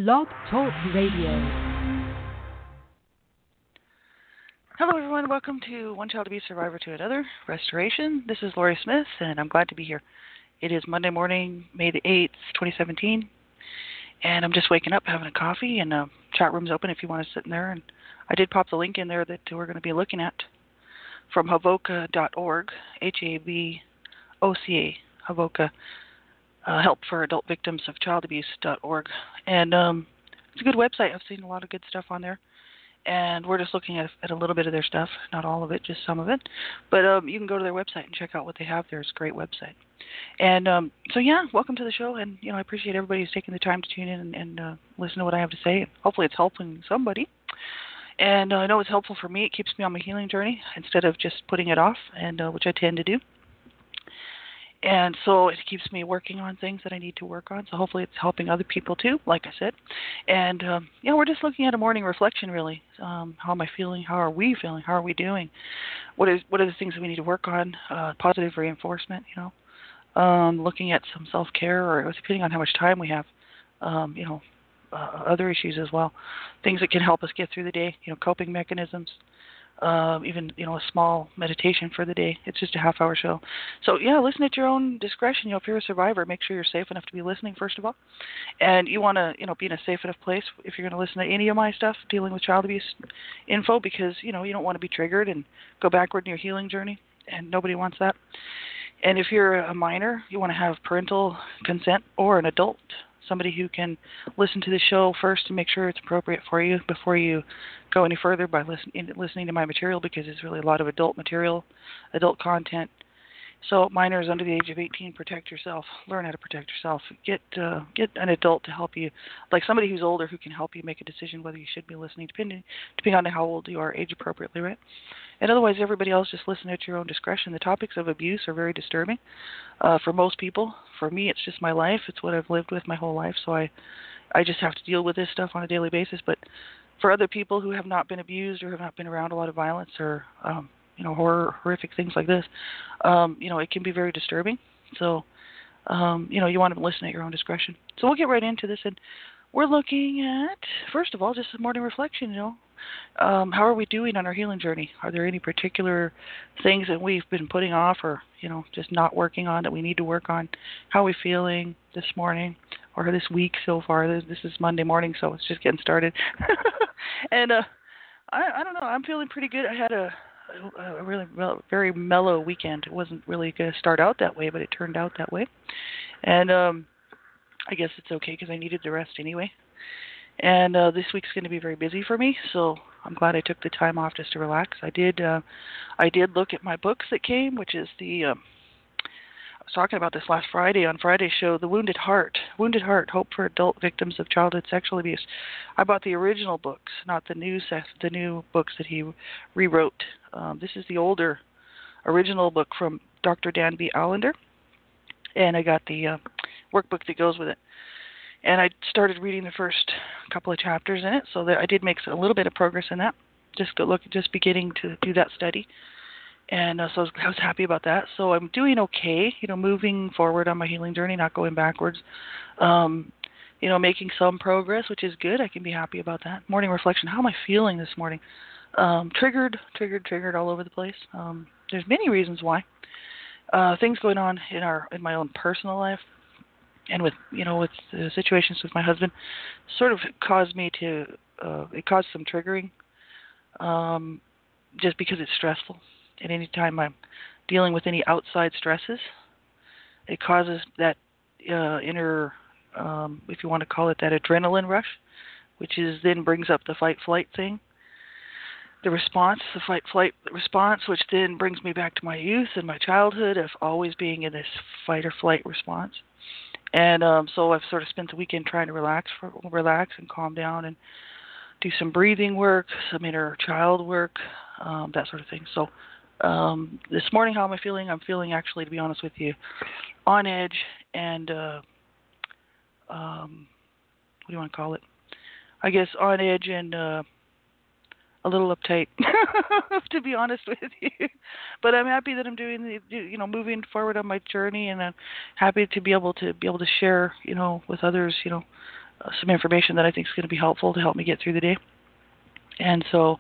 Blog Talk Radio. Hello everyone, welcome to One Child Abuse Survivor to Another, Restoration. This is Lori Smith and I'm glad to be here. It is Monday morning, May the 8th, 2017, and I'm just waking up having a coffee and chat room's open if you want to sit in there. And I did pop the link in there that we're going to be looking at from havoca.org, H-A-V-O-C-A, Havoca, Help for Adult Victims of Child Abuse.org. And it's a good website. I've seen a lot of good stuff on there. And we're just looking at a little bit of their stuff, not all of it, just some of it. But you can go to their website and check out what they have there. It's a great website. And so, yeah, welcome to the show. And, you know, I appreciate everybody who's taking the time to tune in and listen to what I have to say. Hopefully it's helping somebody. And I know it's helpful for me. It keeps me on my healing journey instead of just putting it off, and which I tend to do. And so it keeps me working on things that I need to work on. So hopefully it's helping other people too, like I said. And, yeah, we're just looking at a morning reflection, really. How am I feeling? How are we feeling? How are we doing? What are the things that we need to work on? Positive reinforcement, you know. Looking at some self-care, or depending on how much time we have, you know, other issues as well. Things that can help us get through the day, you know, coping mechanisms. Even, you know, a small meditation for the day. It's just a half-hour show. So, yeah, listen at your own discretion. You know, if you're a survivor, make sure you're safe enough to be listening, first of all. And you want to, you know, be in a safe enough place if you're going to listen to any of my stuff dealing with child abuse info, because, you know, you don't want to be triggered and go backward in your healing journey, and nobody wants that. And if you're a minor, you want to have parental consent, or an adult, somebody who can listen to the show first to make sure it's appropriate for you before you go any further by listening to my material, because it's really a lot of adult material, adult content. So minors under the age of 18, protect yourself. Learn how to protect yourself. Get an adult to help you, like somebody who's older who can help you make a decision whether you should be listening, depending on how old you are, age appropriately, right? And otherwise, everybody else, just listen at your own discretion. The topics of abuse are very disturbing for most people. For me, it's just my life. It's what I've lived with my whole life, so I just have to deal with this stuff on a daily basis. But for other people who have not been abused or have not been around a lot of violence or you know, horrific things like this, you know, it can be very disturbing. So, you know, you want to listen at your own discretion. So we'll get right into this, and we're looking at, first of all, just a morning reflection, you know. How are we doing on our healing journey? Are there any particular things that we've been putting off, or, you know, just not working on that we need to work on? How are we feeling this morning or this week so far? This is Monday morning, so it's just getting started. And I don't know. I'm feeling pretty good. I had a really very mellow weekend. It wasn't really going to start out that way, but it turned out that way. And I guess it's okay because I needed the rest anyway. And this week's going to be very busy for me, so I'm glad I took the time off just to relax. I did look at my books that came, which is I was talking about this last Friday on Friday's show, The Wounded Heart, Hope for Adult Victims of Childhood Sexual Abuse. I bought the original books, not the new books that he rewrote. This is the older original book from Dr. Dan B. Allender, and I got the workbook that goes with it. And I started reading the first couple of chapters in it, so that I did make a little bit of progress in that. Just beginning to do that study, and so I was happy about that. So I'm doing okay, you know, moving forward on my healing journey, not going backwards. You know, making some progress, which is good. I can be happy about that. Morning reflection. How am I feeling this morning? Triggered all over the place. There's many reasons why. Things going on in my own personal life. And with the situations with my husband, sort of caused me to, it caused some triggering, just because it's stressful. And any time I'm dealing with any outside stresses, it causes that inner, if you want to call it that, adrenaline rush, which then brings up the fight-flight thing. The fight-flight response, which then brings me back to my youth and my childhood of always being in this fight-or-flight response. And so I've sort of spent the weekend trying to relax and calm down and do some breathing work, some inner child work, that sort of thing. So this morning, how am I feeling? I'm feeling, actually, to be honest with you, on edge and, what do you want to call it? I guess on edge and a little uptight, to be honest with you. But I'm happy that I'm doing moving forward on my journey, and I'm happy to be able to share, with others, some information that I think is going to be helpful to help me get through the day. And so,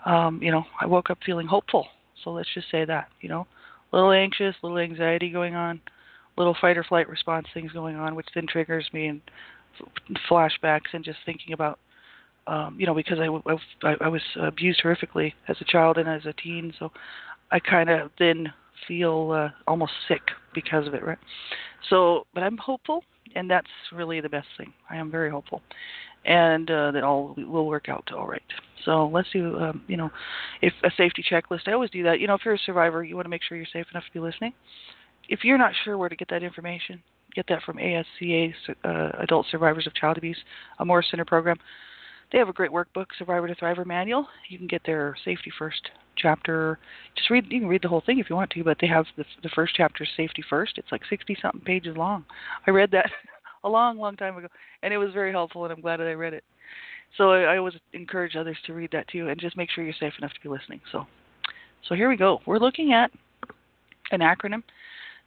I woke up feeling hopeful. So let's just say that, a little anxious, a little anxiety going on, little fight or flight response things going on, which then triggers me and flashbacks and just thinking about, because I was abused horrifically as a child and as a teen, so I kind of then feel almost sick because of it, right? So, but I'm hopeful, and that's really the best thing. I am very hopeful, and that all will work out all right. So let's do, if a safety checklist. I always do that. If you're a survivor, you want to make sure you're safe enough to be listening. If you're not sure where to get that information, get that from ASCA, Adult Survivors of Child Abuse, a Morris Center program. They have a great workbook, Survivor to Thriver Manual. You can get their Safety First chapter. You can read the whole thing if you want to, but they have the first chapter, Safety First. It's like 60-something pages long. I read that a long, long time ago, and it was very helpful, and I'm glad that I read it. So I always encourage others to read that too, and just make sure you're safe enough to be listening. So here we go. We're looking at an acronym.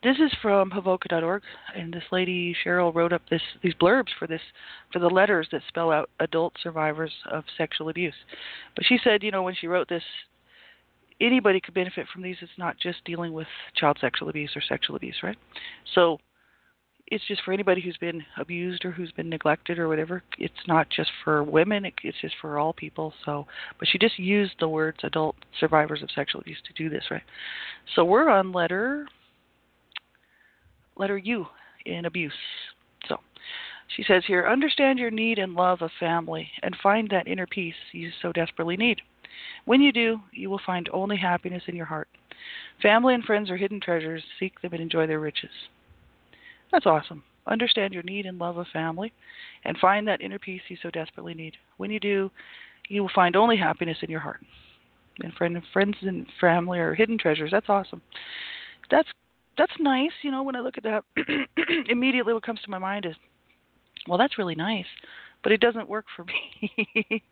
This is from Havoka.org, and this lady, Cheryl, wrote up these blurbs for the letters that spell out adult survivors of sexual abuse. But she said, when she wrote this, anybody could benefit from these. It's not just dealing with child sexual abuse or sexual abuse, right? So it's just for anybody who's been abused or who's been neglected or whatever. It's not just for women. It's just for all people. So, but she just used the words adult survivors of sexual abuse to do this, right? So we're on letter U in abuse. So she says here, understand your need and love of family and find that inner peace you so desperately need. When you do, you will find only happiness in your heart. Family and friends are hidden treasures. Seek them and enjoy their riches. That's awesome. Understand your need and love of family and find that inner peace you so desperately need. When you do, you will find only happiness in your heart. And friends and family are hidden treasures. That's awesome. That's nice, when I look at that, immediately what comes to my mind is, well, that's really nice, but it doesn't work for me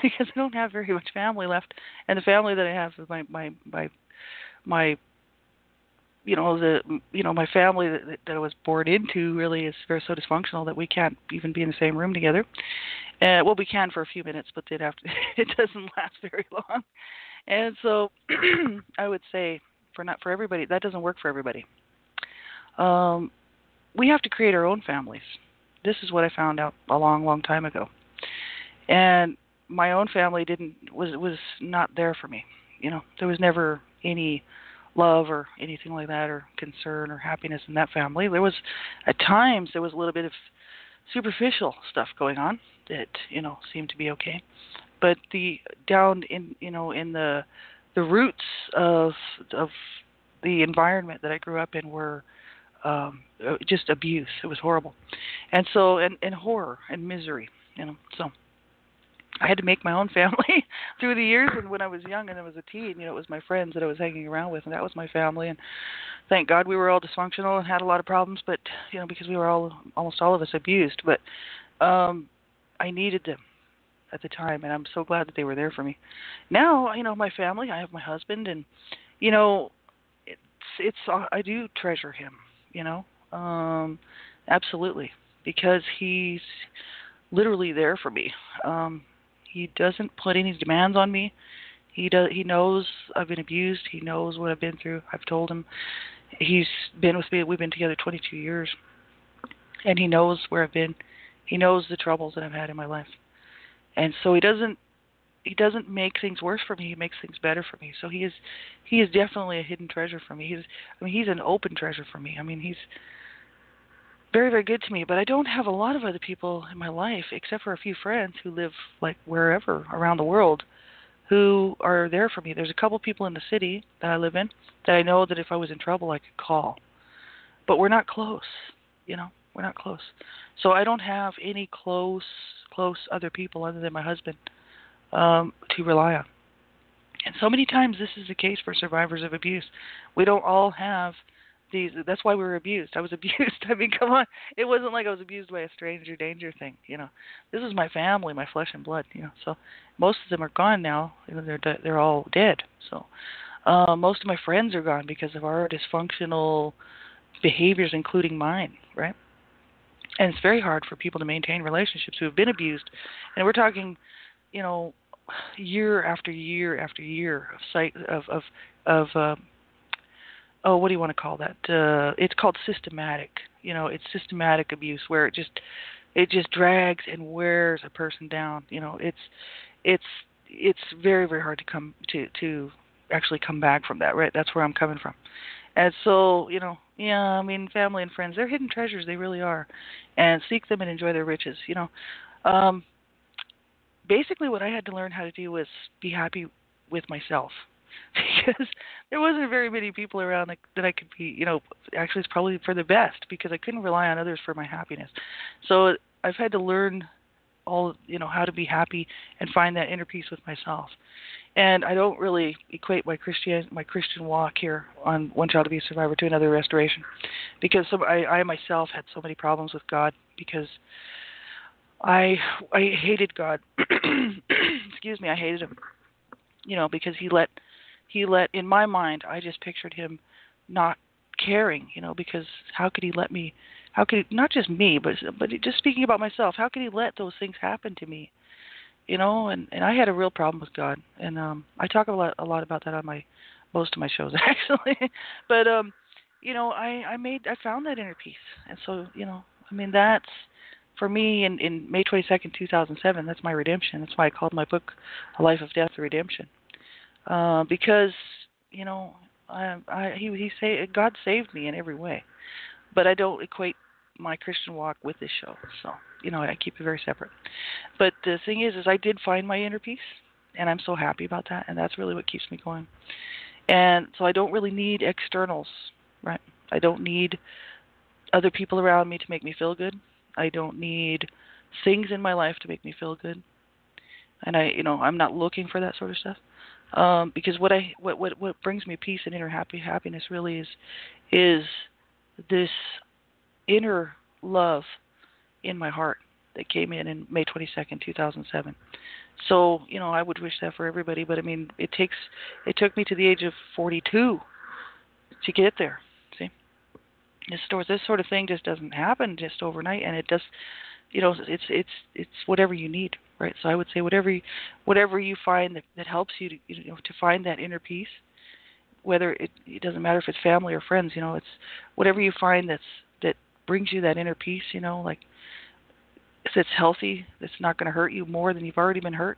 because I don't have very much family left, and the family that I have is my my family that I was born into really is very so dysfunctional that we can't even be in the same room together. Well, we can for a few minutes, but it doesn't last very long, and so I would say, not for everybody. That doesn't work for everybody. We have to create our own families. This is what I found out a long, long time ago. And my own family was not there for me. There was never any love or anything like that or concern or happiness in that family. There was, at times, there was a little bit of superficial stuff going on that, seemed to be okay. But down in the roots of the environment that I grew up in were just abuse. It was horrible, and so and horror and misery. So I had to make my own family through the years. And when I was young and I was a teen, it was my friends that I was hanging around with, and that was my family. And thank God we were all dysfunctional and had a lot of problems, but because we were almost all of us abused. But I needed them at the time, and I'm so glad that they were there for me. Now, my family, I have my husband, and it's I do treasure him, absolutely, because he's literally there for me. He doesn't put any demands on me. He knows I've been abused. He knows what I've been through. I've told him. He's been with me. We've been together 22 years, and he knows where I've been. He knows the troubles that I've had in my life. And so he doesn't make things worse for me. He makes things better for me. So he is definitely a hidden treasure for me. He's an open treasure for me. He's very, very good to me. But I don't have a lot of other people in my life, except for a few friends who live like wherever around the world, who are there for me. There's a couple people in the city that I live in that I know that if I was in trouble I could call. But we're not close. We're not close. So I don't have any close other people other than my husband to rely on. And so many times this is the case for survivors of abuse. We don't all have these. That's why we were abused. I was abused. Come on. It wasn't like I was abused by a stranger danger thing. This is my family, my flesh and blood. So most of them are gone now. They're all dead. So most of my friends are gone because of our dysfunctional behaviors, including mine, right? And it's very hard for people to maintain relationships who have been abused. And we're talking, year after year after year of what do you want to call that? It's called systematic. It's systematic abuse where it just drags and wears a person down. It's very, very hard to actually come back from that, right? That's where I'm coming from. And so, family and friends, they're hidden treasures. They really are. And seek them and enjoy their riches. Basically what I had to learn how to do was be happy with myself. Because there wasn't very many people around that I could be, actually it's probably for the best because I couldn't rely on others for my happiness. So I've had to learn how to be happy and find that inner peace with myself. And I don't really equate my Christian walk here on One Child Abuse Survivor to another restoration, because I myself had so many problems with God because I hated God. Excuse me, I hated him. Because he let in my mind, I just pictured him not caring. Because how could he let me? How could he, not just me, but just speaking about myself? How could he let those things happen to me? And I had a real problem with God, and I talk a lot about that on most of my shows actually. But I found that inner peace, and so that's for me in May 22nd, 2007. That's my redemption. That's why I called my book "A Life of Death, the Redemption," because God saved me in every way, but I don't equate my Christian walk with this show, so I keep it very separate. But the thing is I did find my inner peace, and I'm so happy about that, and that's really what keeps me going. And so I don't really need externals, right? I don't need other people around me to make me feel good. I don't need things in my life to make me feel good, and I'm not looking for that sort of stuff, because what brings me peace and inner happiness really is this inner love in my heart that came in May 22nd, 2007. So, I would wish that for everybody, but it took me to the age of 42 to get there. See? This sort of thing just doesn't happen just overnight, and it does, it's whatever you need, right? So I would say whatever you find that helps you to find that inner peace, whether it doesn't matter if it's family or friends, it's whatever you find that brings you that inner peace, like if it's healthy, it's not going to hurt you more than you've already been hurt.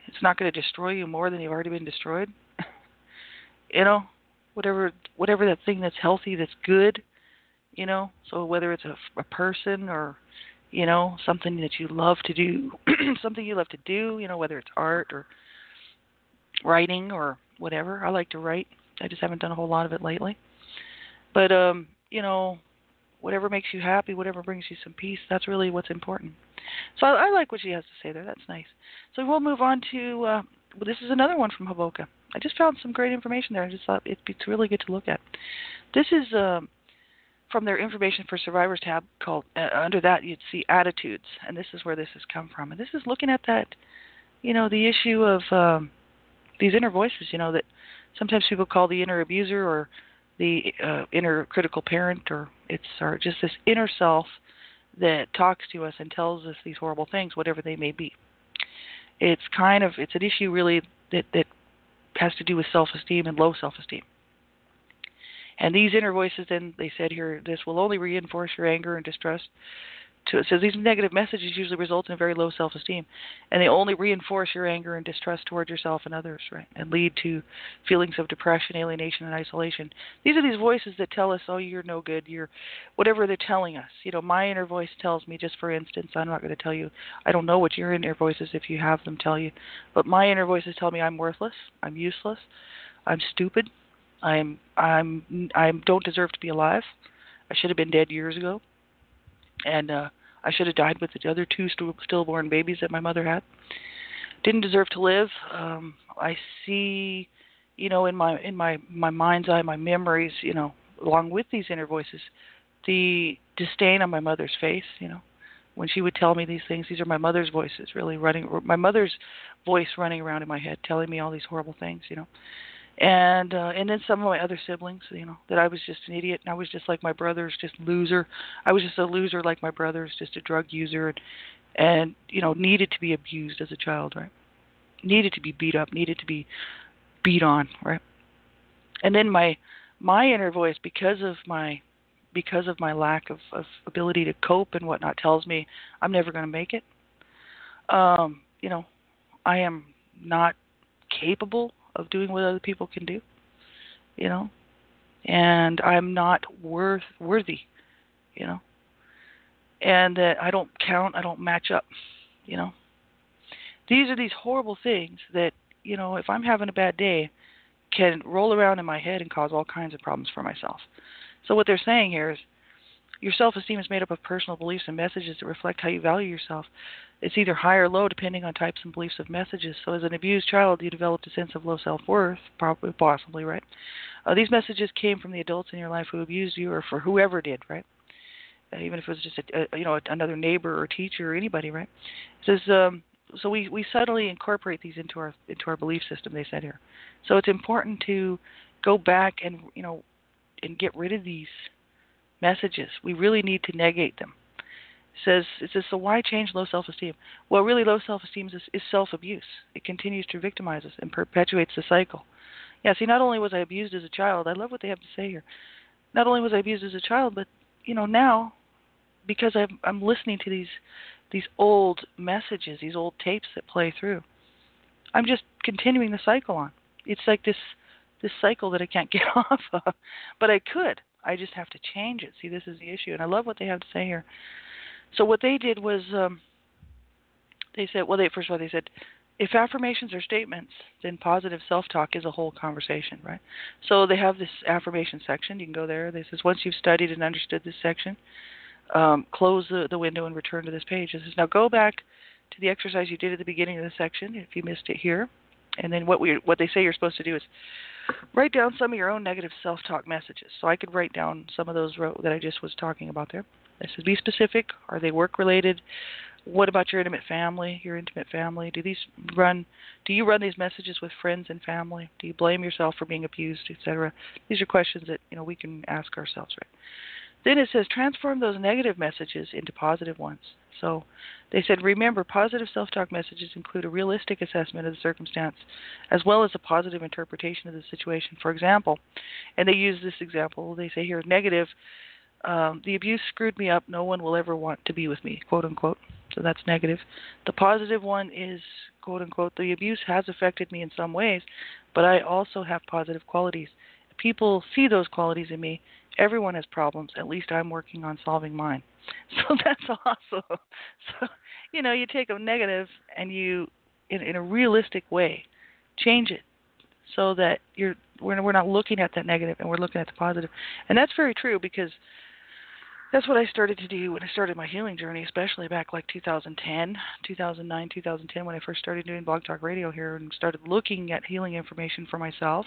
It's not going to destroy you more than you've already been destroyed. Whatever that thing that's healthy, that's good, so whether it's a person or, something that you love to do, whether it's art or writing or whatever. I like to write. I just haven't done a whole lot of it lately. But, whatever makes you happy, whatever brings you some peace, that's really what's important. So I like what she has to say there. That's nice. So we'll move on to, this is another one from Hoboken. I just found some great information there. I just thought it's really good to look at. This is from their Information for Survivors tab called, under that you'd see attitudes, and this is where this has come from. And this is looking at that, the issue of these inner voices, that sometimes people call the inner abuser or the inner critical parent, or just this inner self that talks to us and tells us these horrible things, whatever they may be. It's an issue really that has to do with self-esteem and low self-esteem. And these inner voices, then they said here, this will only reinforce your anger and distrust. It says these negative messages usually result in a very low self-esteem, and they only reinforce your anger and distrust towards yourself and others, right? And lead to feelings of depression, alienation, and isolation. These are these voices that tell us, oh, you're no good, you're whatever they're telling us. My inner voice tells me, just for instance, I'm not going to tell you, I don't know what your inner voices, if you have them, tell you, but my inner voices tell me I'm worthless, I'm useless, I'm stupid, I don't deserve to be alive. I should have been dead years ago. And I should have died with the other two stillborn babies that my mother had. Didn't deserve to live. I see, in my mind's eye, my memories, along with these inner voices, the disdain on my mother's face, when she would tell me these things. These are my mother's voices, my mother's voice running around in my head, telling me all these horrible things, And then some of my other siblings, that I was just an idiot, and I was just like my brothers, just loser. I was just a loser like my brothers, just a drug user, and needed to be abused as a child, right? Needed to be beat up, needed to be beat on, right? And then my inner voice, because of my lack of ability to cope and whatnot, tells me I'm never going to make it. I am not capable of doing what other people can do, and I'm not worthy, and that I don't count, I don't match up, These are these horrible things that, if I'm having a bad day, can roll around in my head and cause all kinds of problems for myself. So what they're saying here is your self-esteem is made up of personal beliefs and messages that reflect how you value yourself. It's either high or low depending on types and beliefs of messages. So as an abused child, you developed a sense of low self-worth, possibly, right? These messages came from the adults in your life who abused you, or for whoever did, right? Even if it was just another neighbor or teacher or anybody, right? It says, so we subtly incorporate these into our belief system, they said here. So it's important to go back and and get rid of these messages. We really need to negate them. It says, so why change low self-esteem? Well, really, low self-esteem is self-abuse. It continues to victimize us and perpetuates the cycle. Yeah, see, not only was I abused as a child, I love what they have to say here. Not only was I abused as a child, but now, because I'm listening to these old messages, these old tapes that play through, I'm just continuing the cycle on. It's like this cycle that I can't get off of, but I could. I just have to change it. See, this is the issue, and I love what they have to say here. So what they did was, they said, first of all, they said, if affirmations are statements, then positive self-talk is a whole conversation, right? So they have this affirmation section. You can go there. It says, once you've studied and understood this section, close the window and return to this page. It says, now go back to the exercise you did at the beginning of the section, if you missed it here. And then what they say you're supposed to do is write down some of your own negative self-talk messages. So I could write down some of those that I just was talking about there. It says, be specific. Are they work-related? What about your intimate family? Do you run these messages with friends and family? Do you blame yourself for being abused, etc.? These are questions that we can ask ourselves, right? Then it says, transform those negative messages into positive ones. So they said, remember, positive self-talk messages include a realistic assessment of the circumstance as well as a positive interpretation of the situation. For example, and they use this example, they say here, negative, the abuse screwed me up. No one will ever want to be with me, quote unquote. So that's negative. The positive one is, quote unquote, the abuse has affected me in some ways, but I also have positive qualities. If people see those qualities in me, everyone has problems. At least I'm working on solving mine. So that's awesome. So, you take a negative and you, in a realistic way, change it so that we're not looking at that negative and we're looking at the positive. And that's very true, because that's what I started to do when I started my healing journey, especially back like 2009, 2010, when I first started doing Blog Talk Radio here and started looking at healing information for myself.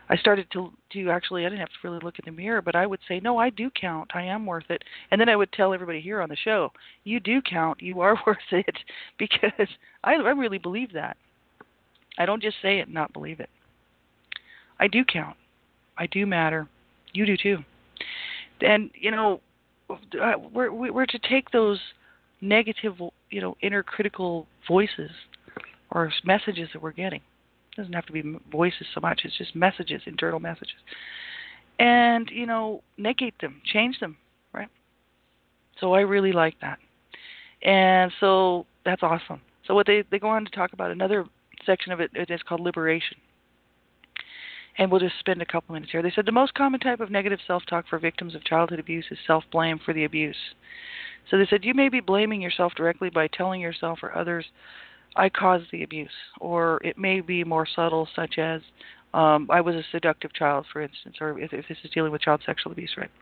I started to actually, I didn't have to really look in the mirror, but I would say, no, I do count. I am worth it. And then I would tell everybody here on the show, you do count. You are worth it, because I really believe that. I don't just say it and not believe it. I do count. I do matter. You do too. And, we're to take those negative, inner critical voices or messages that we're getting. It doesn't have to be voices so much. It's just messages, internal messages. And, negate them, change them, right? So I really like that. And so that's awesome. So what they go on to talk about, another section of it is called liberation. And we'll just spend a couple minutes here. They said the most common type of negative self-talk for victims of childhood abuse is self-blame for the abuse. So they said you may be blaming yourself directly by telling yourself or others, I caused the abuse. Or it may be more subtle, such as, I was a seductive child, for instance, or if this is dealing with child sexual abuse, right?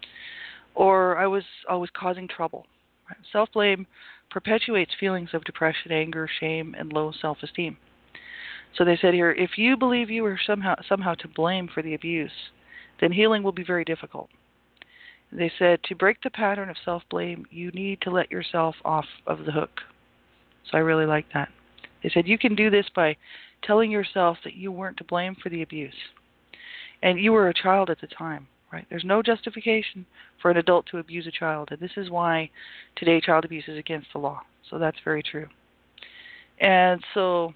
Or I was always causing trouble. Right? Self-blame perpetuates feelings of depression, anger, shame, and low self-esteem. So they said here, if you believe you are somehow to blame for the abuse, then healing will be very difficult. They said to break the pattern of self-blame, you need to let yourself off of the hook. So I really like that. They said you can do this by telling yourself that you weren't to blame for the abuse. And you were a child at the time, right? There's no justification for an adult to abuse a child. And this is why today child abuse is against the law. So that's very true. And so,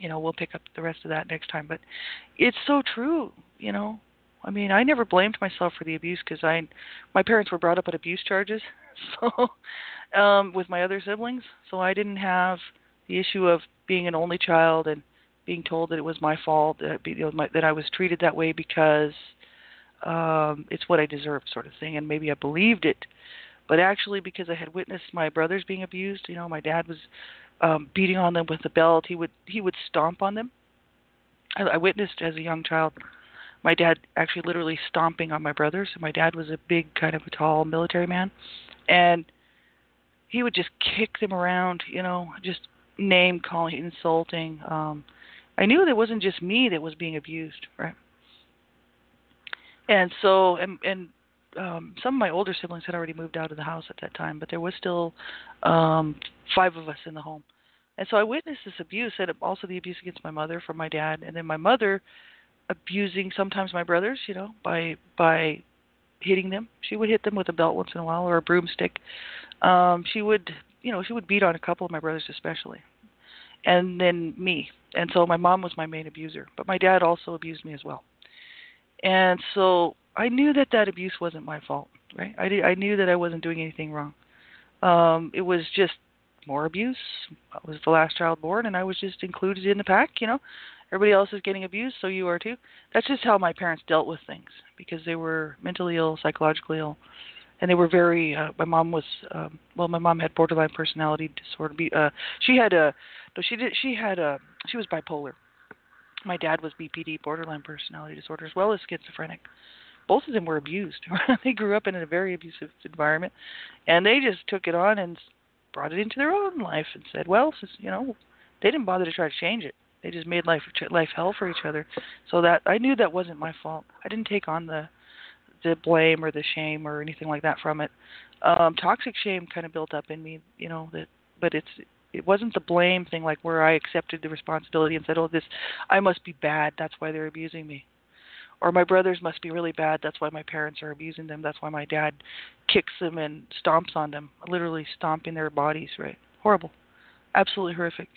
we'll pick up the rest of that next time. But it's so true, I mean, I never blamed myself for the abuse because my parents were brought up on abuse charges, so with my other siblings. So I didn't have the issue of being an only child and being told that it was my fault, that I was treated that way because it's what I deserved, sort of thing. And maybe I believed it, but actually because I had witnessed my brothers being abused. My dad was beating on them with a belt. He would stomp on them. I witnessed as a young child my dad actually literally stomping on my brothers. My dad was a big, kind of a tall military man, and he would just kick them around, just name calling, insulting. I knew that it wasn't just me that was being abused, right? And so, some of my older siblings had already moved out of the house at that time, but there was still 5 of us in the home. And so I witnessed this abuse, and also the abuse against my mother from my dad, and then my mother abusing sometimes my brothers, by hitting them. She would hit them with a belt once in a while or a broomstick. She would beat on a couple of my brothers especially, and then me. And so my mom was my main abuser, but my dad also abused me as well. And so I knew that abuse wasn't my fault, right? I knew that I wasn't doing anything wrong. It was just more abuse. I was the last child born, and I was just included in the pack, Everybody else is getting abused, so you are too. That's just how my parents dealt with things, because they were mentally ill, psychologically ill, and they were very. My mom was. My mom had borderline personality disorder. She was bipolar. My dad was BPD, borderline personality disorder, as well as schizophrenic. Both of them were abused. They grew up in a very abusive environment, and they just took it on and brought it into their own life and said, well, since, they didn't bother to try to change it. They just made life hell for each other. So that I knew that wasn't my fault. I didn't take on the blame or the shame or anything like that from it. Toxic shame kind of built up in me, but it wasn't the blame thing, like where I accepted the responsibility and said, oh, I must be bad, that's why they're abusing me. Or my brothers must be really bad, that's why my parents are abusing them, that's why my dad kicks them and stomps on them, literally stomping their bodies, right? Horrible. Absolutely horrific.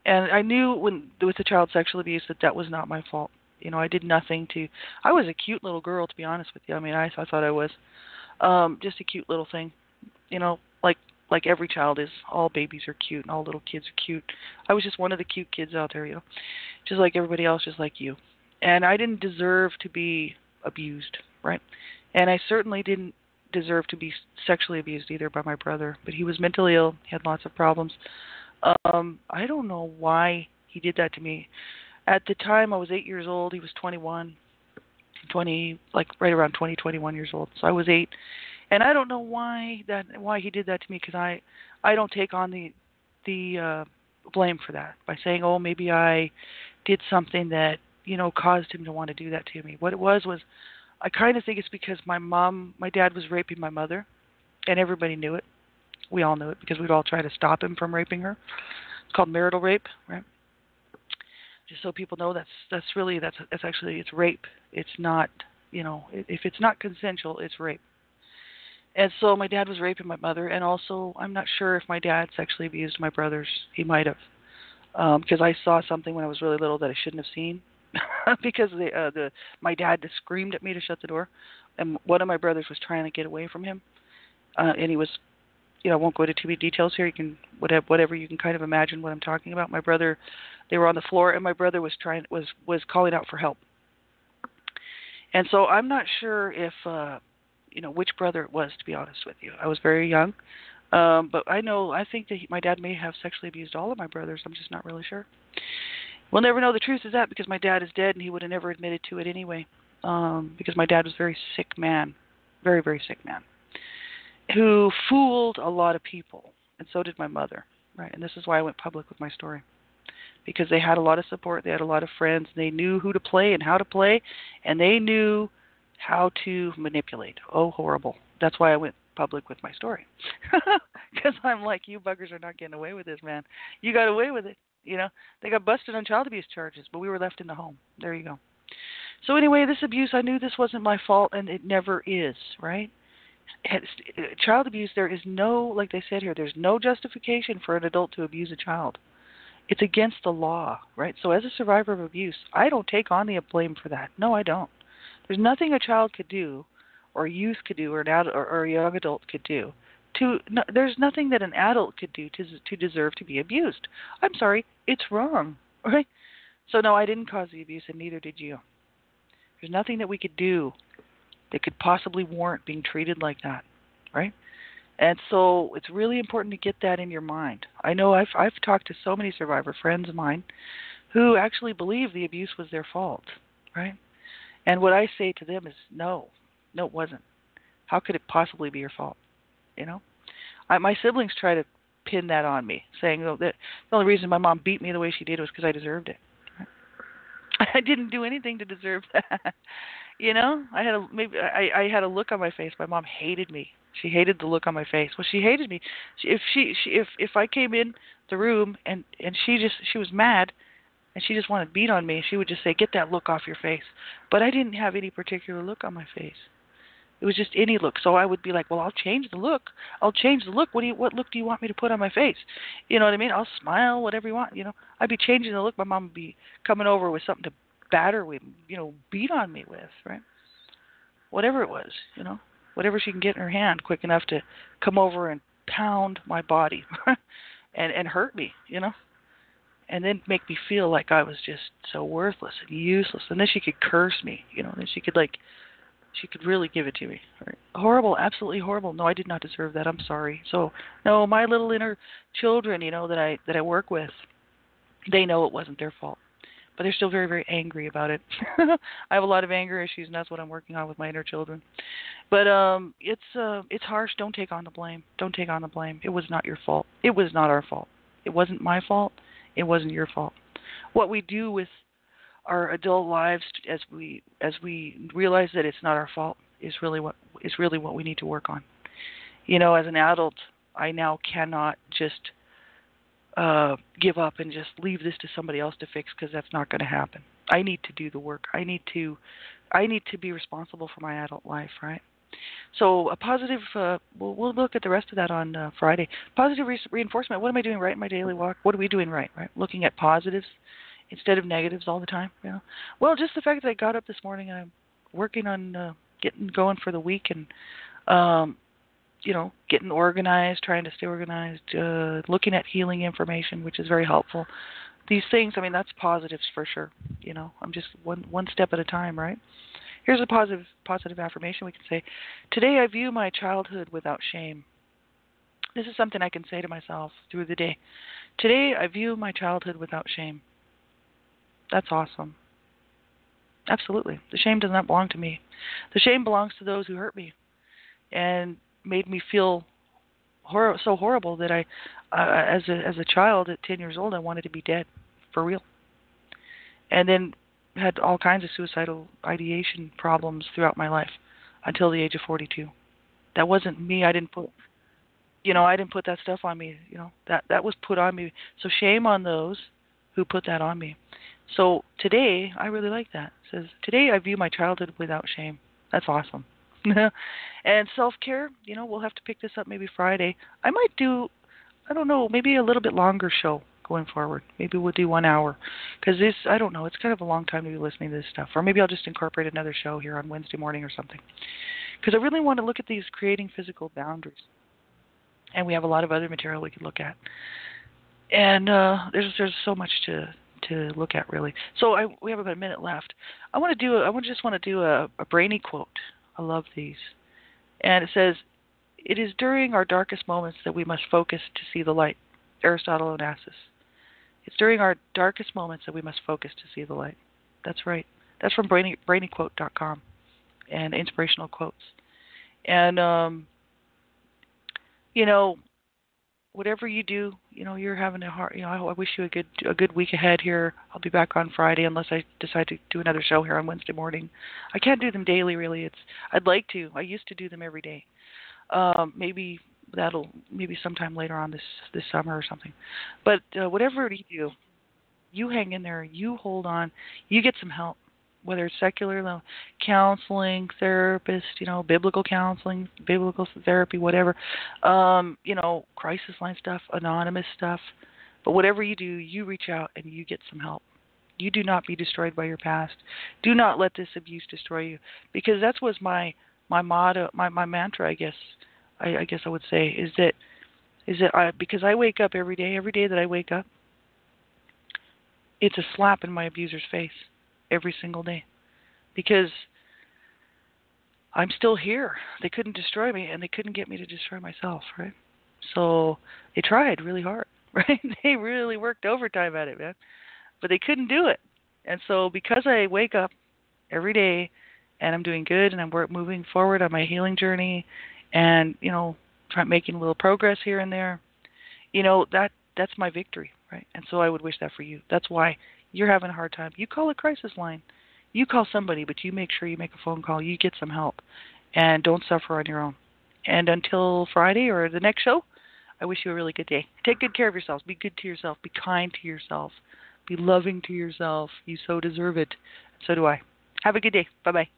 And I knew with the child sexual abuse that was not my fault. I did nothing to. I was a cute little girl, to be honest with you. I mean, I thought I was just a cute little thing. Like every child is. All babies are cute, and all little kids are cute. I was just one of the cute kids out there, just like everybody else, just like you. And I didn't deserve to be abused, right? And I certainly didn't deserve to be sexually abused either by my brother. But he was mentally ill. He had lots of problems. I don't know why he did that to me. At the time, I was 8 years old. He was 21, right around 20, 21 years old. So I was 8, and I don't know why he did that to me, because I don't take on the blame for that by saying, oh, maybe I did something that caused him to want to do that to me. What it was I kind of think it's because my dad was raping my mother, and everybody knew it. We all knew it because we'd all try to stop him from raping her. It's called marital rape, right? Just so people know, that's actually it's rape. It's not, if it's not consensual, it's rape. And so my dad was raping my mother, and also I'm not sure if my dad sexually abused my brothers. He might have, because I saw something when I was really little that I shouldn't have seen, because my dad just screamed at me to shut the door, and one of my brothers was trying to get away from him, and he was. I won't go into too many details here. You can whatever you can kind of imagine what I'm talking about. My brother, they were on the floor, and my brother was calling out for help. And so I'm not sure if which brother it was, to be honest with you. I was very young, but I think that my dad may have sexually abused all of my brothers. I'm just not really sure. We'll never know the truth of that, because my dad is dead, and he would have never admitted to it anyway. Because my dad was a very sick man, very, very sick man, who fooled a lot of people, and so did my mother, right? And this is why I went public with my story, because they had a lot of support, they had a lot of friends, they knew who to play and how to play, and they knew how to manipulate. Oh, horrible. That's why I went public with my story, because I'm like, you buggers are not getting away with this, man. You got away with it, They got busted on child abuse charges, but we were left in the home. There you go. So anyway, this abuse, I knew this wasn't my fault, and it never is, right? Child abuse, there is no, like they said here, there's no justification for an adult to abuse a child. It's against the law, right? So as a survivor of abuse, I don't take on the blame for that. No, I don't. There's nothing a child could do, or a youth could do, or an adult, or a young adult could do. There's nothing that an adult could do to deserve to be abused. I'm sorry, it's wrong, right? So no, I didn't cause the abuse, and neither did you. There's nothing that we could do that could possibly warrant being treated like that, right? And so it's really important to get that in your mind. I know I've talked to so many survivor friends of mine who actually believe the abuse was their fault, right? And what I say to them is, no, it wasn't. How could it possibly be your fault? My siblings try to pin that on me, saying that the only reason my mom beat me the way she did was because I deserved it. Right? I didn't do anything to deserve that. I had a look on my face. My mom hated me. She hated the look on my face. Well, she hated me. If I came in the room and she was mad and she just wanted to beat on me, she would just say, "Get that look off your face." But I didn't have any particular look on my face. It was just any look. So I would be like, "Well, I'll change the look. I'll change the look. What look do you want me to put on my face?" You know what I mean? I'll smile, whatever you want. I'd be changing the look. My mom would be coming over with something to batter with, beat on me with, right? Whatever it was, whatever she can get in her hand quick enough to come over and pound my body and hurt me, and then make me feel like I was just so worthless and useless. And then she could curse me, then she could really give it to me. Right? Horrible, absolutely horrible. No, I did not deserve that. I'm sorry. So, no, my little inner children, that I work with, they know it wasn't their fault. But they're still very, very angry about it. I have a lot of anger issues, and that's what I'm working on with my inner children. But it's harsh. Don't take on the blame. Don't take on the blame. It was not your fault. It was not our fault. It wasn't my fault. It wasn't your fault. What we do with our adult lives, as we realize that it's not our fault, is really what we need to work on. As an adult, I now cannot just give up and just leave this to somebody else to fix, because that's not going to happen. I need to do the work. I need to be responsible for my adult life, right? So a positive, we'll look at the rest of that on Friday. Positive reinforcement. What am I doing right in my daily walk? What are we doing right? Looking at positives instead of negatives all the time. Well, just the fact that I got up this morning and I'm working on getting going for the week and getting organized, trying to stay organized, looking at healing information, which is very helpful. These things, that's positives for sure. I'm just one step at a time, right? Here's a positive affirmation we can say. Today I view my childhood without shame. This is something I can say to myself through the day. Today I view my childhood without shame. That's awesome. Absolutely. The shame does not belong to me. The shame belongs to those who hurt me and made me feel so horrible that I, as a child at 10 years old, I wanted to be dead, for real. And then had all kinds of suicidal ideation problems throughout my life until the age of 42. That wasn't me. I didn't put that stuff on me. That was put on me. So shame on those who put that on me. So today, I really like that. It says, today I view my childhood without shame. That's awesome. And self-care, we'll have to pick this up maybe Friday. I might do, I don't know, maybe a little bit longer show going forward. Maybe we'll do 1 hour. Because this, I don't know, it's kind of a long time to be listening to this stuff. Or maybe I'll just incorporate another show here on Wednesday morning or something. Because I really want to look at these creating physical boundaries. And we have a lot of other material we could look at. And there's so much to look at, really. So we have about a minute left. I just want to do a brainy quote. I love these. And it says, "It is during our darkest moments that we must focus to see the light." Aristotle Onassis. It's during our darkest moments that we must focus to see the light. That's right. That's from brainyquote.com and inspirational quotes. And, whatever you do, you're having a hard, I wish you a good week ahead here. I'll be back on Friday unless I decide to do another show here on Wednesday morning. I can't do them daily, really. I'd like to. I used to do them every day. Maybe sometime later on this summer or something. But whatever you do, you hang in there, you hold on, you get some help, whether it's secular counseling, therapist, biblical counseling, biblical therapy, whatever, crisis line stuff, anonymous stuff. But whatever you do, you reach out and you get some help. You do not be destroyed by your past. Do not let this abuse destroy you, because that was my motto, my mantra, I guess. I guess I would say is that because I wake up every day that I wake up, it's a slap in my abuser's face every single day, because I'm still here. They couldn't destroy me, and they couldn't get me to destroy myself, right? So they tried really hard, right? They really worked overtime at it, man. But they couldn't do it. And so because I wake up every day and I'm doing good and I'm moving forward on my healing journey and, making a little progress here and there, that's my victory, right? And so I would wish that for you. That's why you're having a hard time. You call a crisis line. You call somebody, but you make sure you make a phone call. You get some help. And don't suffer on your own. And until Friday or the next show, I wish you a really good day. Take good care of yourselves. Be good to yourself. Be kind to yourself. Be loving to yourself. You so deserve it. So do I. Have a good day. Bye-bye.